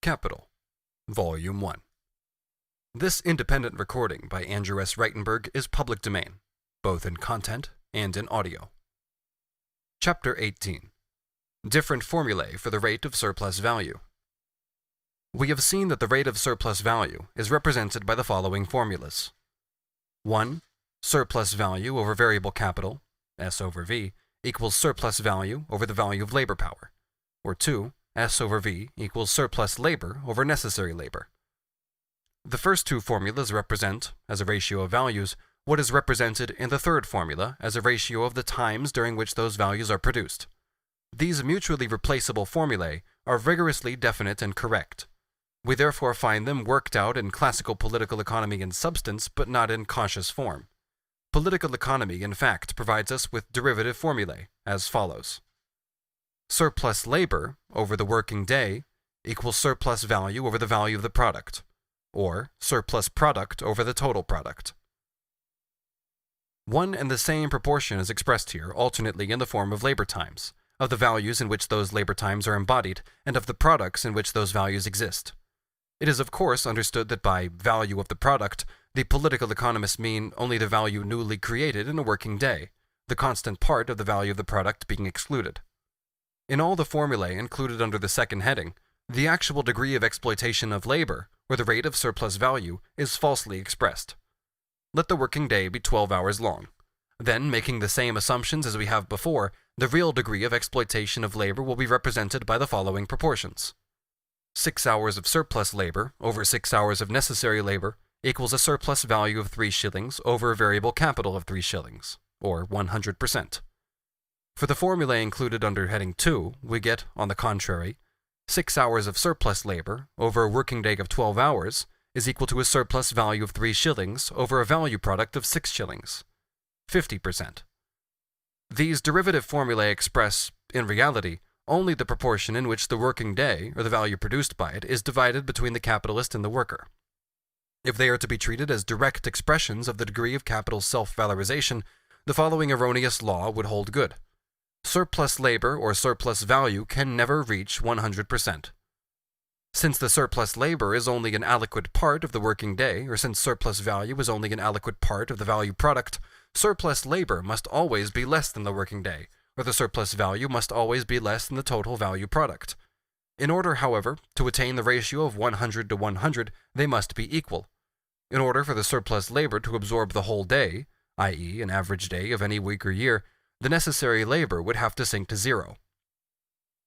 Capital, Volume 1. This independent recording by Andrew S. Reitenberg is public domain, both in content and in audio. Chapter 18. Different Formulae for the Rate of Surplus Value. We have seen that the rate of surplus value is represented by the following formulas. 1. Surplus value over variable capital, S over V, equals surplus value over the value of labor power. Or 2. S over V equals surplus labor over necessary labor. The first two formulas represent, as a ratio of values, what is represented in the third formula as a ratio of the times during which those values are produced. These mutually replaceable formulae are rigorously definite and correct. We therefore find them worked out in classical political economy in substance, but not in cautious form. Political economy, in fact, provides us with derivative formulae, as follows. Surplus labor over the working day equals surplus value over the value of the product, or surplus product over the total product. One and the same proportion is expressed here alternately in the form of labor times, of the values in which those labor times are embodied, and of the products in which those values exist. It is of course understood that by value of the product, the political economists mean only the value newly created in a working day, the constant part of the value of the product being excluded. In all the formulae included under the second heading, the actual degree of exploitation of labor, or the rate of surplus value, is falsely expressed. Let the working day be 12 hours long. Then, making the same assumptions as we have before, the real degree of exploitation of labor will be represented by the following proportions. 6 hours of surplus labor over 6 hours of necessary labor equals a surplus value of 3 shillings over a variable capital of 3 shillings, or 100%. For the formula included under heading 2, we get, on the contrary, 6 hours of surplus labor over a working day of 12 hours is equal to a surplus value of 3 shillings over a value product of 6 shillings, 50%. These derivative formulae express, in reality, only the proportion in which the working day, or the value produced by it, is divided between the capitalist and the worker. If they are to be treated as direct expressions of the degree of capital's self-valorization, the following erroneous law would hold good. Surplus labor or surplus value can never reach 100%. Since the surplus labor is only an aliquid part of the working day, or since surplus value is only an aliquid part of the value product, surplus labor must always be less than the working day, or the surplus value must always be less than the total value product. In order, however, to attain the ratio of 100 to 100, they must be equal. In order for the surplus labor to absorb the whole day, i.e., an average day of any week or year, the necessary labor would have to sink to 0.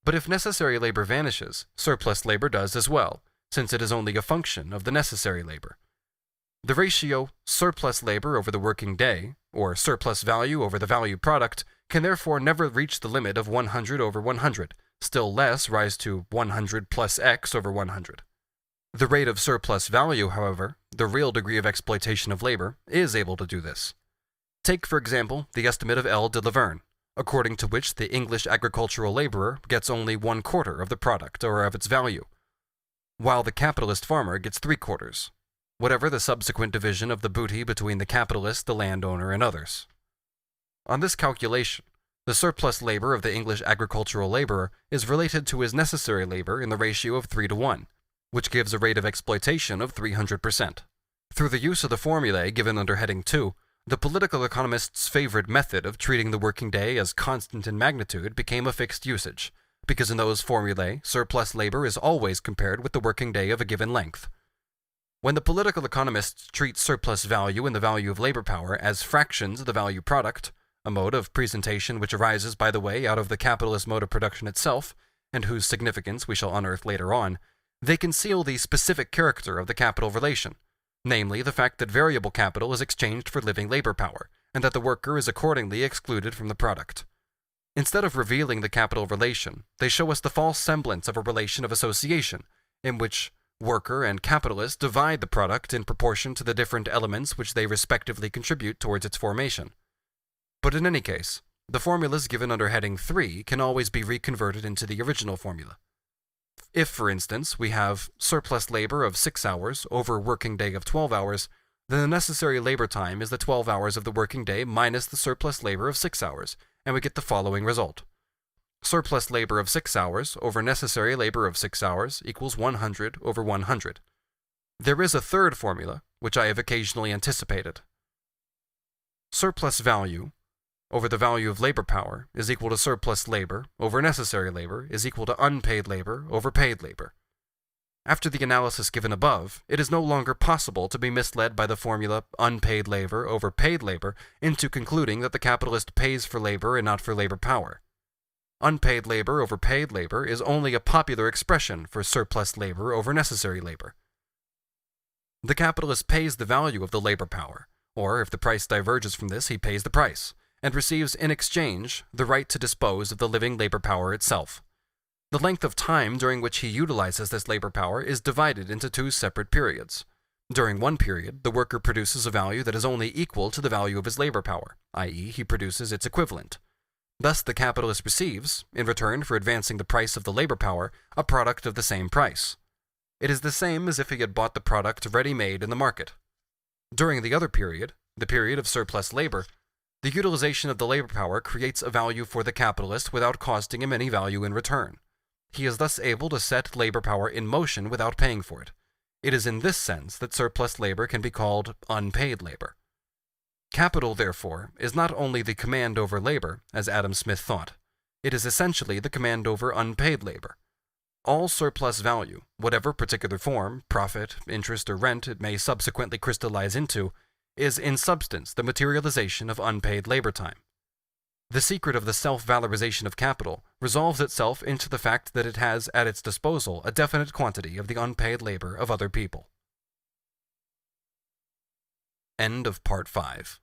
But if necessary labor vanishes, surplus labor does as well, since it is only a function of the necessary labor. The ratio surplus labor over the working day, or surplus value over the value product, can therefore never reach the limit of 100 over 100, still less rise to 100 plus x over 100. The rate of surplus value, however, the real degree of exploitation of labor, is able to do this. Take, for example, the estimate of L. de Laverne, according to which the English agricultural laborer gets only 1/4 of the product or of its value, while the capitalist farmer gets 3/4, whatever the subsequent division of the booty between the capitalist, the landowner, and others. On this calculation, the surplus labor of the English agricultural laborer is related to his necessary labor in the ratio of 3 to 1, which gives a rate of exploitation of 300%. Through the use of the formulae given under heading 2, the political economist's favorite method of treating the working day as constant in magnitude became a fixed usage, because in those formulae, surplus labor is always compared with the working day of a given length. When the political economists treat surplus value and the value of labor power as fractions of the value product, a mode of presentation which arises, by the way, out of the capitalist mode of production itself, and whose significance we shall unearth later on, they conceal the specific character of the capital relation, namely the fact that variable capital is exchanged for living labor power, and that the worker is accordingly excluded from the product. Instead of revealing the capital relation, they show us the false semblance of a relation of association, in which worker and capitalist divide the product in proportion to the different elements which they respectively contribute towards its formation. But in any case, the formulas given under heading 3 can always be reconverted into the original formula. If, for instance, we have surplus labor of 6 hours over a working day of 12 hours, then the necessary labor time is the 12 hours of the working day minus the surplus labor of 6 hours, and we get the following result. Surplus labor of 6 hours over necessary labor of 6 hours equals 100 over 100. There is a third formula, which I have occasionally anticipated. Surplus value over the value of labor power is equal to surplus labor over necessary labor is equal to unpaid labor over paid labor. After the analysis given above, it is no longer possible to be misled by the formula unpaid labor over paid labor into concluding that the capitalist pays for labor and not for labor power. Unpaid labor over paid labor is only a popular expression for surplus labor over necessary labor. The capitalist pays the value of the labor power, or if the price diverges from this, he pays the price, and receives in exchange the right to dispose of the living labor power itself. The length of time during which he utilizes this labor power is divided into 2 separate periods. During one period, the worker produces a value that is only equal to the value of his labor power, i.e., he produces its equivalent. Thus, the capitalist receives, in return for advancing the price of the labor power, a product of the same price. It is the same as if he had bought the product ready-made in the market. During the other period, the period of surplus labor, the utilization of the labor power creates a value for the capitalist without costing him any value in return. He is thus able to set labor power in motion without paying for it. It is in this sense that surplus labor can be called unpaid labor. Capital, therefore, is not only the command over labor, as Adam Smith thought. It is essentially the command over unpaid labor. All surplus value, whatever particular form, profit, interest, or rent it may subsequently crystallize into, is in substance the materialization of unpaid labor time. The secret of the self-valorization of capital resolves itself into the fact that it has at its disposal a definite quantity of the unpaid labor of other people. End of Part 5.